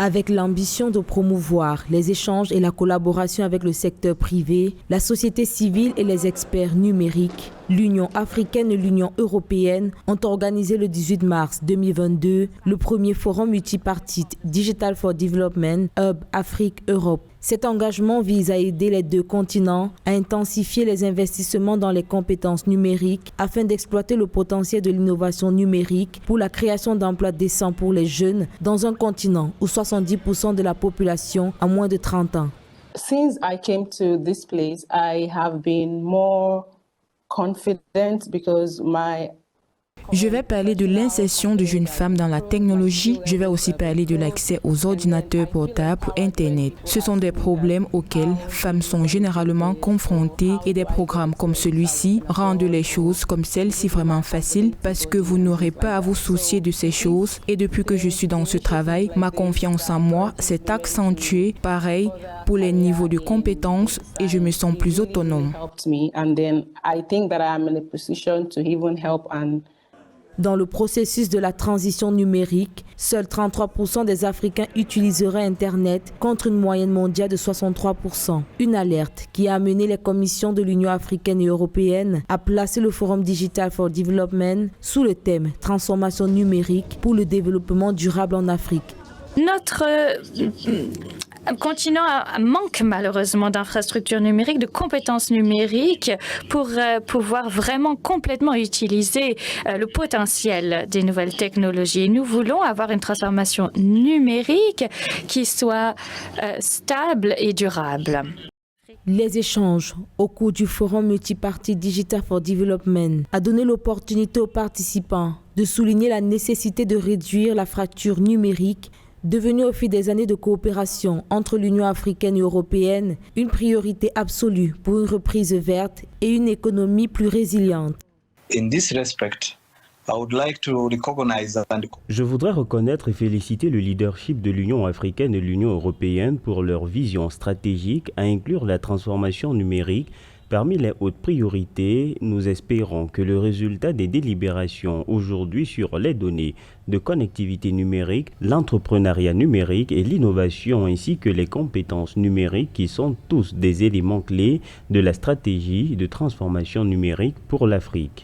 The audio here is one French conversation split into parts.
Avec l'ambition de promouvoir les échanges et la collaboration avec le secteur privé, la société civile et les experts numériques, l'Union africaine et l'Union européenne ont organisé le 18 mars 2022 le premier forum multipartite Digital for Development Hub Afrique-Europe. Cet engagement vise à aider les deux continents à intensifier les investissements dans les compétences numériques afin d'exploiter le potentiel de l'innovation numérique pour la création d'emplois décents pour les jeunes dans un continent où 70% de la population a moins de 30 ans. Since I came to this place, I have been more confident because Je vais parler de l'insertion de jeunes femmes dans la technologie. Je vais aussi parler de l'accès aux ordinateurs portables pour Internet. Ce sont des problèmes auxquels femmes sont généralement confrontées et des programmes comme celui-ci rendent les choses comme celle-ci vraiment faciles parce que vous n'aurez pas à vous soucier de ces choses. Et depuis que je suis dans ce travail, ma confiance en moi s'est accentuée. Pareil pour les niveaux de compétences et je me sens plus autonome. Dans le processus de la transition numérique, seuls 33% des Africains utiliseraient Internet contre une moyenne mondiale de 63%. Une alerte qui a amené les commissions de l'Union africaine et européenne à placer le Forum Digital for Development sous le thème « Transformation numérique pour le développement durable en Afrique ». Notre continent manque malheureusement d'infrastructures numériques, de compétences numériques pour pouvoir vraiment complètement utiliser le potentiel des nouvelles technologies. Nous voulons avoir une transformation numérique qui soit stable et durable. Les échanges au cours du Forum multipartite Digital for Development a donné l'opportunité aux participants de souligner la nécessité de réduire la fracture numérique devenue au fil des années de coopération entre l'Union africaine et européenne une priorité absolue pour une reprise verte et une économie plus résiliente. Je voudrais reconnaître et féliciter le leadership de l'Union africaine et de l'Union européenne pour leur vision stratégique à inclure la transformation numérique. Parmi les hautes priorités, nous espérons que le résultat des délibérations aujourd'hui sur les données de connectivité numérique, l'entrepreneuriat numérique et l'innovation ainsi que les compétences numériques qui sont tous des éléments clés de la stratégie de transformation numérique pour l'Afrique.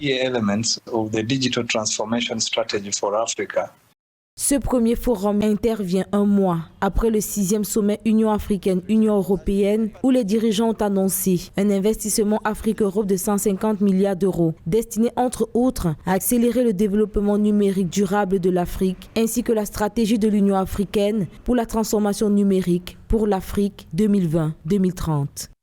Ce premier forum intervient un mois après le 6e sommet Union africaine-Union européenne où les dirigeants ont annoncé un investissement Afrique-Europe de 150 milliards d'euros destiné entre autres à accélérer le développement numérique durable de l'Afrique ainsi que la stratégie de l'Union africaine pour la transformation numérique pour l'Afrique 2020-2030.